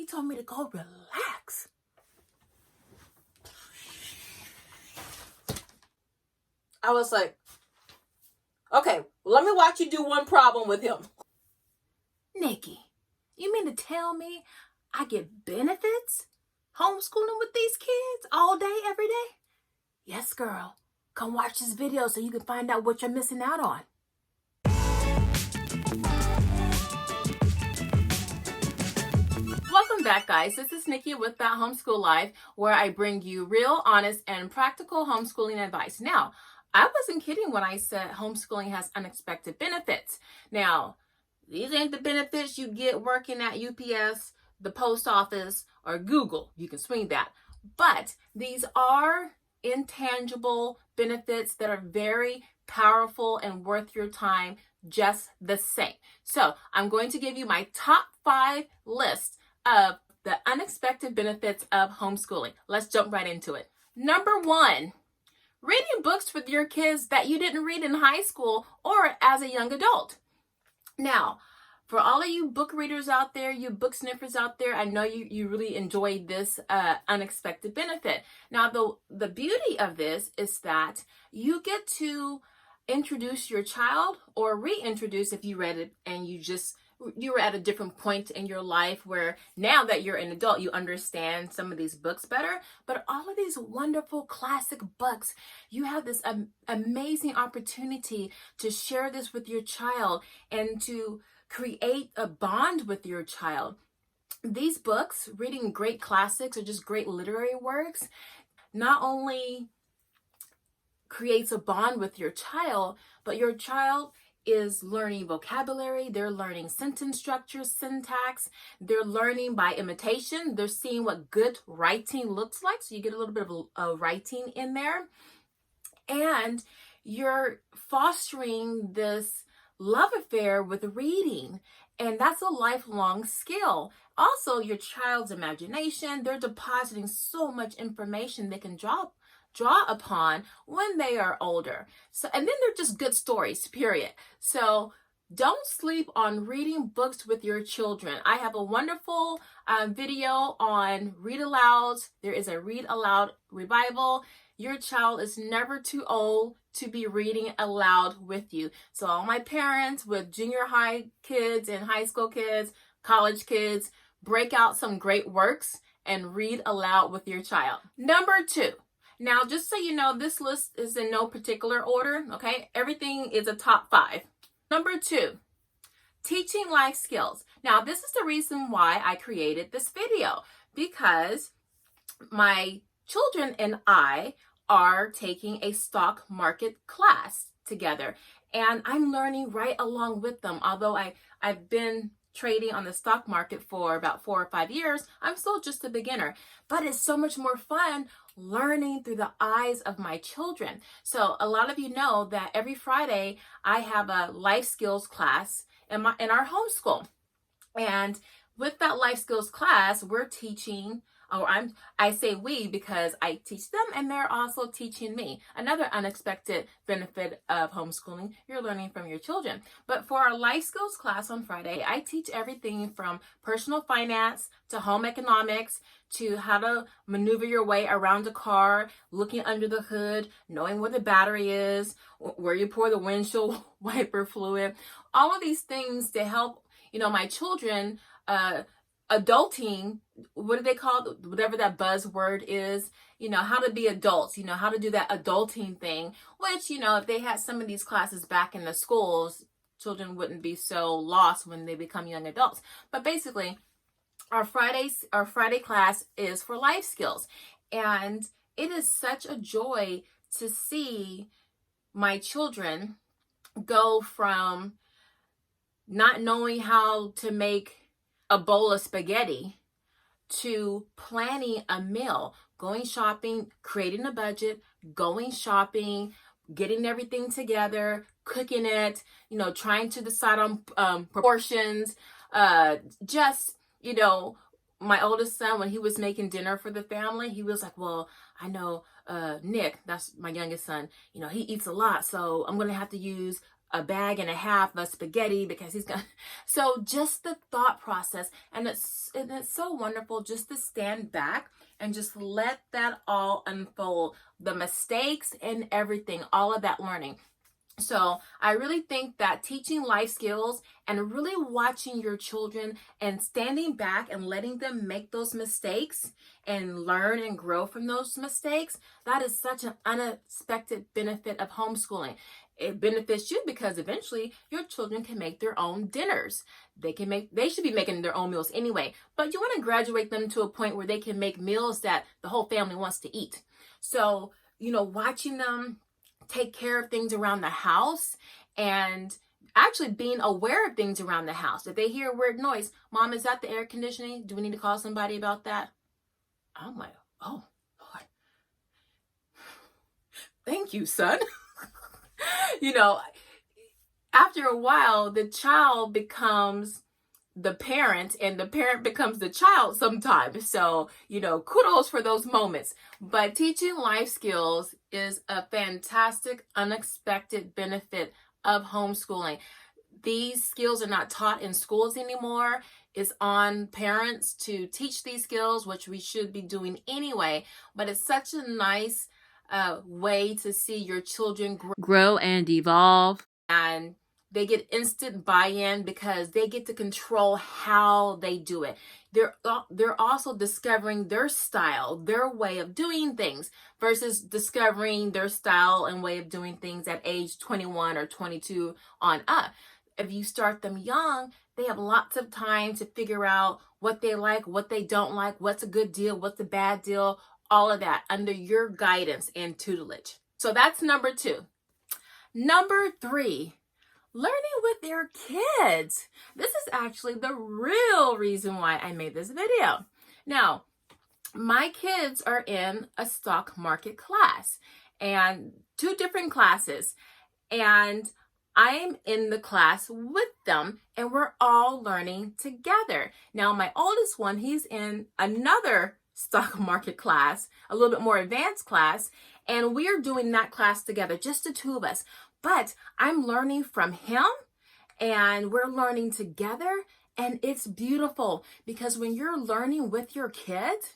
He told me to go relax. I was like, okay, let me watch you do one problem with him. Nikki, you mean to tell me I get benefits homeschooling with these kids all day, every day? Yes, girl. Come watch this video so you can find out what you're missing out on. Welcome back, guys. This is Nikki with That Homeschool Life, where I bring you real, honest, and practical homeschooling advice. Now, I wasn't kidding when I said homeschooling has unexpected benefits. Now, these ain't the benefits you get working at UPS, the post office, or Google. You can swing that. But these are intangible benefits that are very powerful and worth your time just the same. So I'm going to give you my top 5 list of the unexpected benefits of homeschooling. Let's jump right into it. Number 1, reading books with your kids that you didn't read in high school or as a young adult. Now, for all of you book readers out there, you book sniffers out there, I know you really enjoyed this unexpected benefit. Now, the beauty of this is that you get to introduce your child or reintroduce if you read it and you were at a different point in your life where now that you're an adult, you understand some of these books better. But all of these wonderful classic books, you have this amazing opportunity to share this with your child and to create a bond with your child. These books, reading great classics or just great literary works, not only creates a bond with your child, but your child is learning vocabulary, they're learning sentence structure, syntax, they're learning by imitation, they're seeing what good writing looks like, so you get a little bit of writing in there, and you're fostering this love affair with reading, and that's a lifelong skill. Also, your child's imagination, they're depositing so much information they can draw upon when they are older. So, and then they're just good stories, period. So don't sleep on reading books with your children. I have a wonderful video on read alouds. There is a read aloud revival. Your child is never too old to be reading aloud with you. So all my parents with junior high kids and high school kids, college kids, break out some great works and read aloud with your child. Number 2. Now, just so you know, this list is in no particular order, okay? Everything is a top 5. Number 2, teaching life skills. Now, this is the reason why I created this video, because my children and I are taking a stock market class together, and I'm learning right along with them. Although I've been trading on the stock market for about 4 or 5 years, I'm still just a beginner, but it's so much more fun learning through the eyes of my children. So a lot of you know that every Friday I have a life skills class in our homeschool. And with that life skills class, we're teaching, or I say we because I teach them and they're also teaching me. Another unexpected benefit of homeschooling, you're learning from your children. But for our life skills class on Friday, I teach everything from personal finance to home economics to how to maneuver your way around a car, looking under the hood, knowing where the battery is, where you pour the windshield wiper fluid, all of these things to help, my children, adulting, what do they call it? Whatever that buzzword is, how to be adults, how to do that adulting thing, which, if they had some of these classes back in the schools, children wouldn't be so lost when they become young adults. But basically, our Friday class is for life skills. And it is such a joy to see my children go from not knowing how to make a bowl of spaghetti to planning a meal, going shopping, creating a budget, going shopping, getting everything together, cooking it, trying to decide on proportions, my oldest son, when he was making dinner for the family, he was like, well, I know Nick, that's my youngest son, he eats a lot, so I'm going to have to use a bag and a half of spaghetti because he's gonna. So just the thought process, and it's so wonderful just to stand back and just let that all unfold. The mistakes and everything, all of that learning. So I really think that teaching life skills and really watching your children and standing back and letting them make those mistakes and learn and grow from those mistakes, that is such an unexpected benefit of homeschooling. It benefits you because eventually your children can make their own dinners. They should be making their own meals anyway, but you want to graduate them to a point where they can make meals that the whole family wants to eat. So, watching them take care of things around the house and actually being aware of things around the house. If they hear a weird noise, Mom, is that the air conditioning? Do we need to call somebody about that? I'm like, oh, Lord. Thank you, son. After a while, the child becomes the parent and the parent becomes the child sometimes. So, kudos for those moments. But teaching life skills is a fantastic, unexpected benefit of homeschooling. These skills are not taught in schools anymore. It's on parents to teach these skills, which we should be doing anyway. But it's such a nice way to see your children grow and evolve. And they get instant buy-in because they get to control how they do it. They're also discovering their style, their way of doing things versus discovering their style and way of doing things at age 21 or 22 on up. If you start them young, they have lots of time to figure out what they like, what they don't like, what's a good deal, what's a bad deal, all of that under your guidance and tutelage. So that's number 2. Number 3. Learning with your kids. This is actually the real reason why I made this video. Now, my kids are in a stock market class and 2 different classes. And I'm in the class with them and we're all learning together. Now, my oldest one, he's in another stock market class, a little bit more advanced class, and we're doing that class together, just the 2 of us. But I'm learning from him and we're learning together, and it's beautiful because when you're learning with your kids,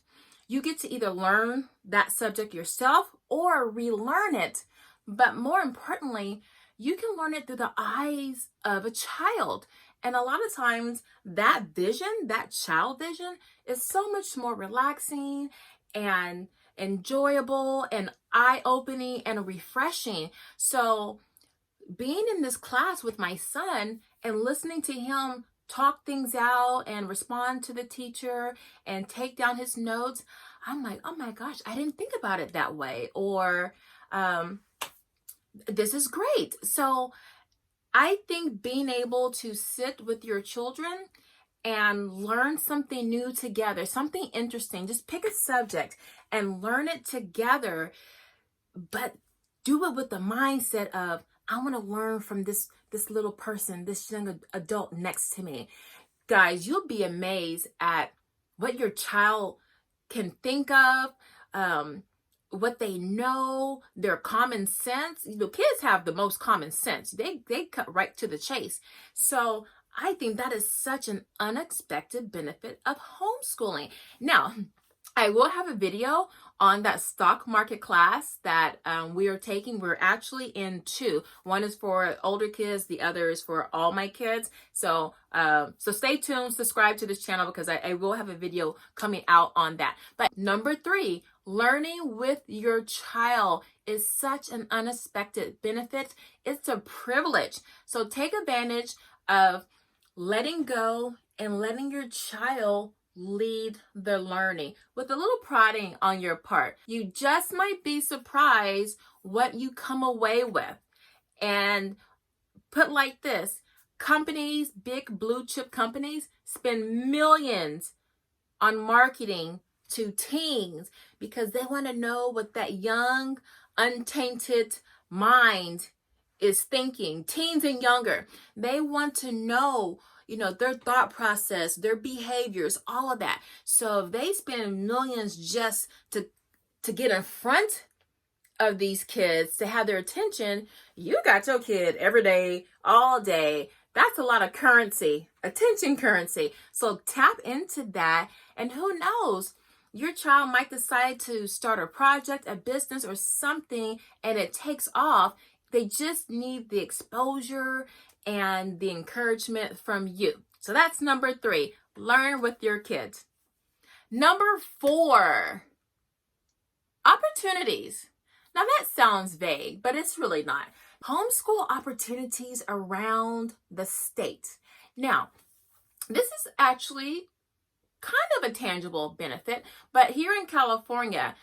you get to either learn that subject yourself or relearn it. But more importantly, you can learn it through the eyes of a child. And a lot of times that vision, that child vision, is so much more relaxing and enjoyable and eye-opening and refreshing. So being in this class with my son and listening to him talk things out and respond to the teacher and take down his notes, I'm like, oh my gosh, I didn't think about it that way. Or this is great. So I think being able to sit with your children and learn something new together, something interesting, just pick a subject and learn it together, but do it with the mindset of, I want to learn from this little person, this young adult next to me. Guys, you'll be amazed at what your child can think of, what they know, their common sense. Kids have the most common sense. They cut right to the chase. So I think that is such an unexpected benefit of homeschooling. Now, I will have a video on that stock market class that we are taking. We're actually in 2. One is for older kids. The other is for all my kids. So stay tuned, subscribe to this channel because I will have a video coming out on that. But number 3, learning with your child is such an unexpected benefit. It's a privilege. So take advantage of letting go and letting your child lead the learning with a little prodding on your part. You just might be surprised what you come away with. And put like this, companies, big blue chip companies, spend millions on marketing to teens because they want to know what that young, untainted mind is thinking. Teens and younger, they want to know their thought process, their behaviors, all of that. So if they spend millions just to get in front of these kids to have their attention, you got your kid every day, all day. That's a lot of currency, attention currency. So tap into that, and who knows, your child might decide to start a project, a business, or something, and it takes off. They just need the exposure and the encouragement from you. So that's number 3, learn with your kids. Number 4, opportunities. Now that sounds vague, but it's really not. Homeschool opportunities around the state. Now, this is actually kind of a tangible benefit, but here in California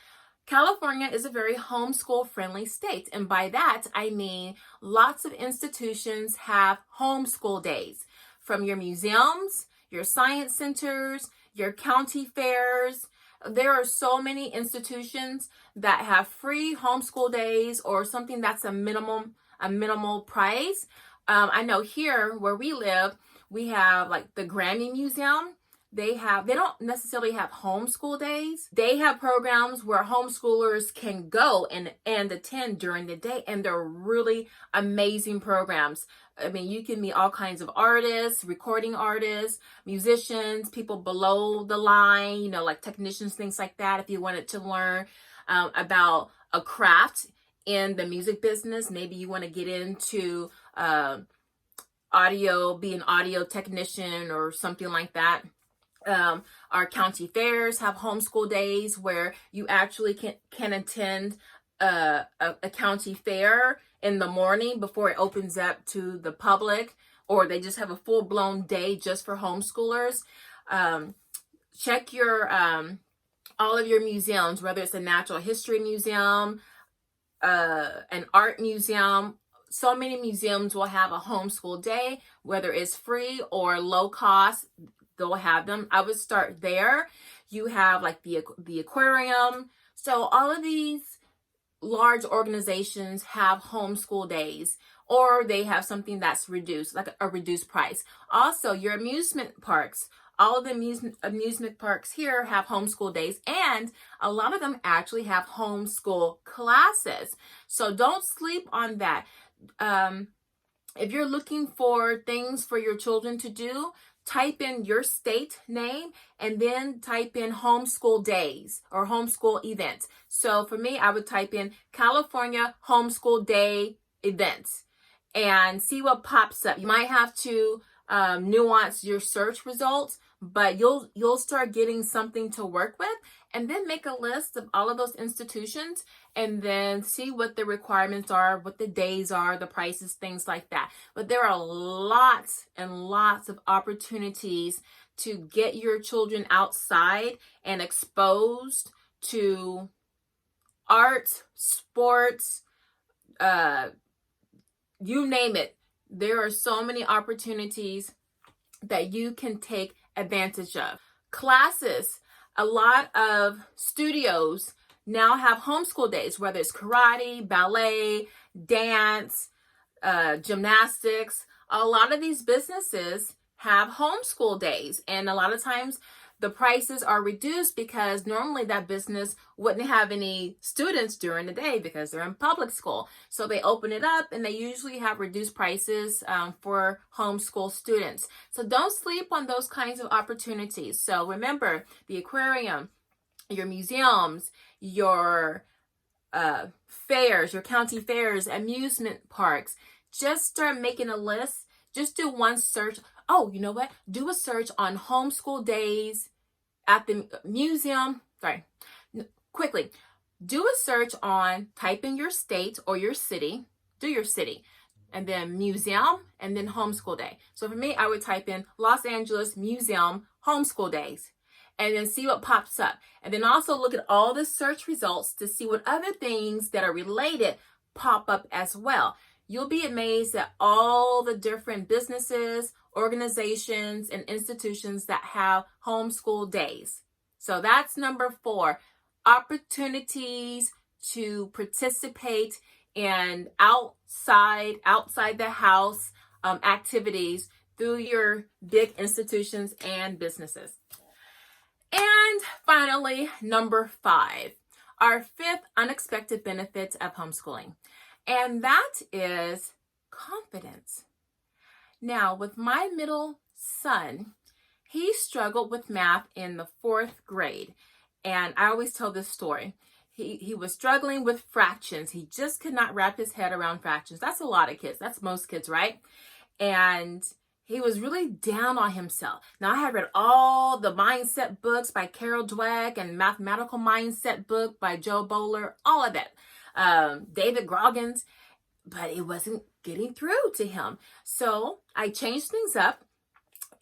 is a very homeschool friendly state. And by that, I mean lots of institutions have homeschool days, from your museums, your science centers, your county fairs. There are so many institutions that have free homeschool days or something that's a minimal price. I know here where we live, we have like the Grammy Museum. They don't necessarily have homeschool days. They have programs where homeschoolers can go and attend during the day, and they're really amazing programs. I mean, you can meet all kinds of artists, recording artists, musicians, people below the line, like technicians, things like that. If you wanted to learn about a craft in the music business, maybe you want to get into audio, be an audio technician or something like that. Our county fairs have homeschool days where you actually can attend a county fair in the morning before it opens up to the public, or they just have a full-blown day just for homeschoolers. Check your all of your museums, whether it's a natural history museum, an art museum. So many museums will have a homeschool day, whether it's free or low cost. They'll have them. I would start there. You have like the aquarium. So all of these large organizations have homeschool days, or they have something that's reduced, like a reduced price. Also, your amusement parks. All of the amusement parks here have homeschool days, and a lot of them actually have homeschool classes. So don't sleep on that. If you're looking for things for your children to do, type in your state name and then type in homeschool days or homeschool events. So for me, I would type in California homeschool day events and see what pops up. You might have to nuance your search results, but you'll start getting something to work with, and then make a list of all of those institutions and then see what the requirements are, what the days are, the prices, things like that. But there are lots and lots of opportunities to get your children outside and exposed to art, sports, you name it. There are so many opportunities that you can take advantage of. Classes. A lot of studios now have homeschool days, whether it's karate, ballet, dance, gymnastics. A lot of these businesses have homeschool days, and a lot of times the prices are reduced because normally that business wouldn't have any students during the day because they're in public school. So they open it up, and they usually have reduced prices for homeschool students. So don't sleep on those kinds of opportunities. So remember, the aquarium, your museums, your fairs, your county fairs, amusement parks. Just start making a list. Just do one search. Oh, you know what? Do a search on homeschool days at the museum. Quickly. Do a search on, type in your state or your city. Do your city. And then museum, and then homeschool day. So for me, I would type in Los Angeles Museum homeschool days, and then see what pops up. And then also look at all the search results to see what other things that are related pop up as well. You'll be amazed at all the different businesses, organizations, and institutions that have homeschool days. So that's number 4, opportunities to participate in outside the house activities through your big institutions and businesses. And finally, number 5, our fifth unexpected benefit of homeschooling, and that is confidence. Now, with my middle son, he struggled with math in the 4th grade, and I always tell this story. He was struggling with fractions. He just could not wrap his head around fractions. That's a lot of kids. That's most kids, right? And he was really down on himself. Now, I had read all the mindset books by Carol Dweck and mathematical mindset book by Joe Bowler, all of that, David Goggins, but it wasn't getting through to him. So I changed things up,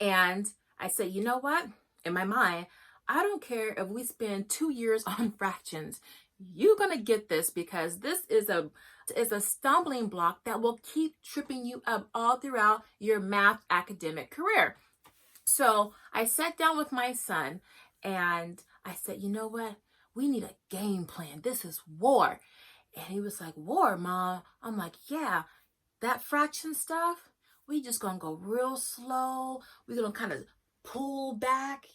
and I said, you know what? In my mind, I don't care if we spend 2 years on fractions. You're going to get this, because this is a stumbling block that will keep tripping you up all throughout your math academic career. So I sat down with my son and I said, you know what? We need a game plan. This is war. And he was like, war, Mom? I'm like, yeah, that fraction stuff, we just going to go real slow. We're going to kind of pull back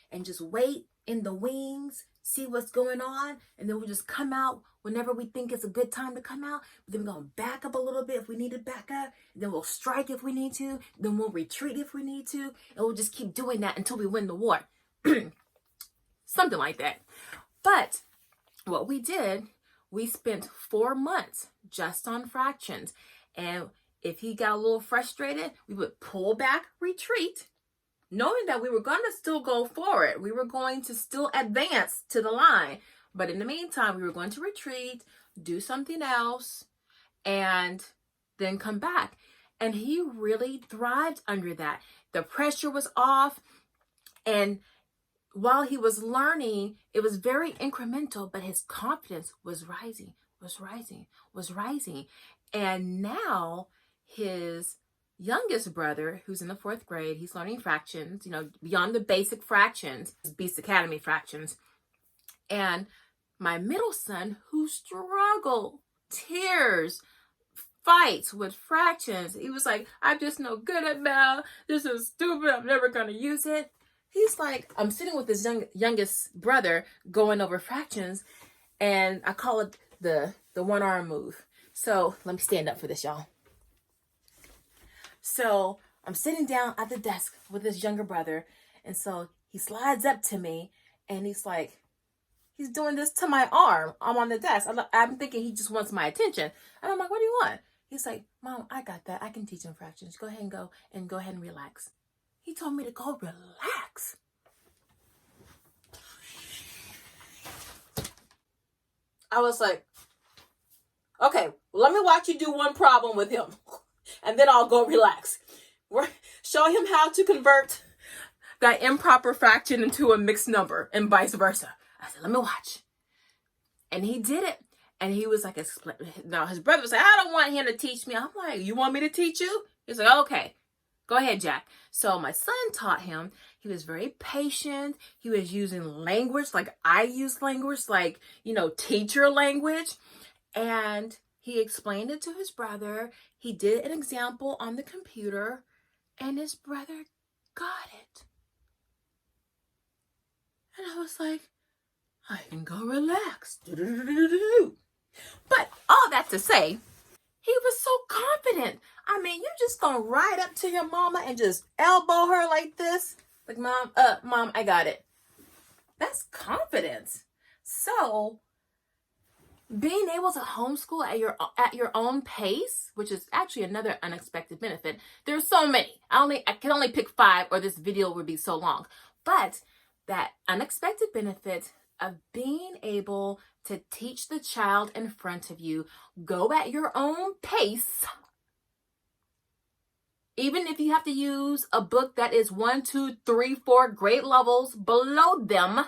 and just wait in the wings, see what's going on, and then we'll just come out whenever we think it's a good time to come out. But then we're going to back up a little bit if we need to back up, and then we'll strike if we need to, then we'll retreat if we need to, and we'll just keep doing that until we win the war. Something like that. But what we did, we spent 4 months just on fractions, and if he got a little frustrated, we would pull back, retreat, knowing that we were going to still go forward. We were going to still advance to the line. But in the meantime, we were going to retreat, do something else, and then come back. And he really thrived under that. The pressure was off. And while he was learning, it was very incremental, but his confidence was rising. And now his youngest brother, who's in the 4th grade, he's learning fractions, beyond the basic fractions, Beast Academy fractions. And my middle son, who struggled, tears, fights with fractions. He was like, I'm just no good at math. This is stupid. I'm never going to use it. He's like, I'm sitting with his youngest brother going over fractions, and I call it the one arm move. So let me stand up for this, y'all. So I'm sitting down at the desk with his younger brother. And so he slides up to me and he's like, he's doing this to my arm. I'm on the desk. I'm thinking he just wants my attention. And I'm like, what do you want? He's like, Mom, I got that. I can teach him fractions. Go ahead and relax. He told me to go relax. I was like, okay, let me watch you do one problem with him. And then I'll go relax. Show him how to convert that improper fraction into a mixed number and vice versa. I said, let me watch. And he did it. And he was like, now his brother was like, I don't want him to teach me. I'm like, you want me to teach you? He's like, okay, go ahead, Jack. So my son taught him. He was very patient. He was using language like I use language, like, teacher language. And he explained it to his brother. He did an example on the computer, and his brother got it. And I was like, I can go relax. But all that to say, he was so confident. I mean, you just gonna ride up to your mama and just elbow her like this? Like, Mom, I got it. That's confidence. So being able to homeschool at your own pace, which is actually another unexpected benefit. There's so many. I can only pick 5, or this video would be so long. But that unexpected benefit of being able to teach the child in front of you, go at your own pace, even if you have to use a book that is 1, 2, 3, 4 grade levels below them.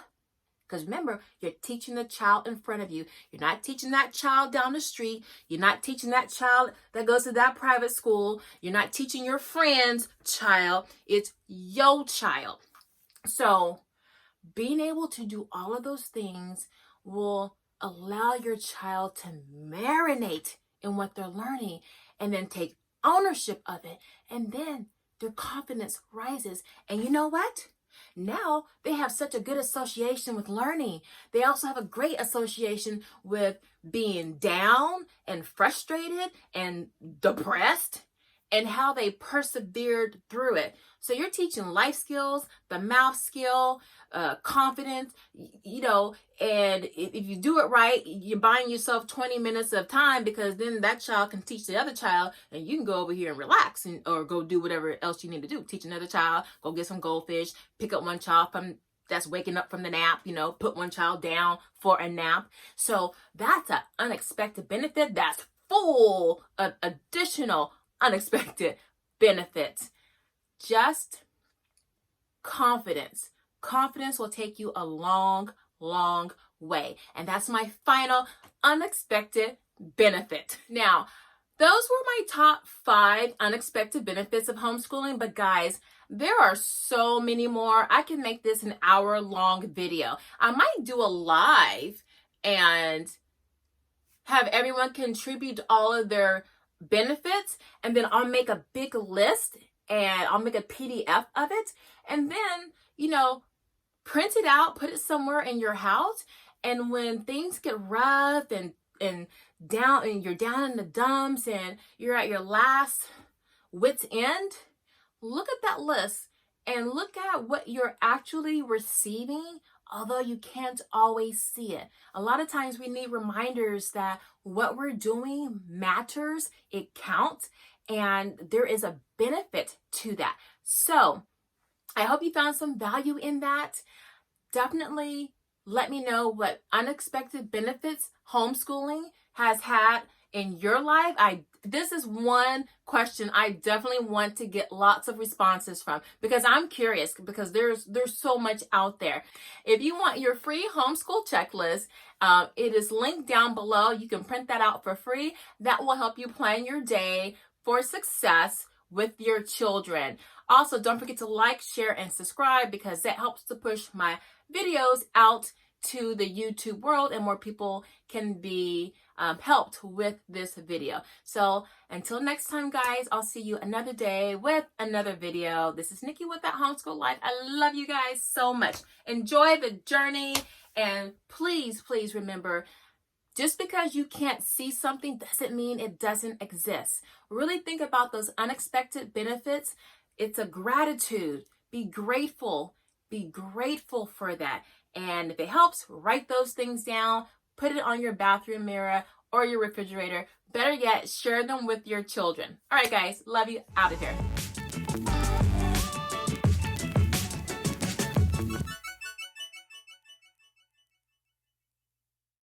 Because remember, you're teaching the child in front of you. You're not teaching that child down the street. You're not teaching that child that goes to that private school. You're not teaching your friend's child. It's your child. So being able to do all of those things will allow your child to marinate in what they're learning and then take ownership of it. And then their confidence rises. And you know what? Now they have such a good association with learning. They also have a great association with being down and frustrated and depressed, and how they persevered through it. So you're teaching life skills, the math skill, confidence, and if you do it right, you're buying yourself 20 minutes of time, because then that child can teach the other child, and you can go over here and relax, or go do whatever else you need to do. Teach another child, go get some goldfish, pick up one child that's waking up from the nap, put one child down for a nap. So that's an unexpected benefit that's full of additional unexpected benefits. Just confidence. Confidence will take you a long, long way. And that's my final unexpected benefit. Now, those were my top 5 unexpected benefits of homeschooling, but guys, there are so many more. I can make this an hour-long video. I might do a live and have everyone contribute all of their benefits, and then I'll make a big list and I'll make a PDF of it, and then, print it out, put it somewhere in your house, and when things get rough and down, and you're down in the dumps and you're at your last wit's end, look at that list and look at what you're actually receiving, although you can't always see it. A lot of times we need reminders that what we're doing matters, it counts, and there is a benefit to that. So I hope you found some value in that. Definitely let me know what unexpected benefits homeschooling has had in your life. This is one question I definitely want to get lots of responses from, because I'm curious, because there's so much out there. If you want your free homeschool checklist, it is linked down below. You can print that out for free. That will help you plan your day for success with your children. Also, don't forget to like, share, and subscribe, because that helps to push my videos out to the YouTube world, and more people can be helped with this video. So until next time, guys, I'll see you another day with another video. This is Nikki with That Homeschool Life. I love you guys so much. Enjoy the journey, and please, please remember, just because you can't see something doesn't mean it doesn't exist. Really think about those unexpected benefits. It's a gratitude. Be grateful. Be grateful for that. And if it helps, write those things down, put it on your bathroom mirror or your refrigerator. Better yet, share them with your children. All right, guys, love you. Out of here.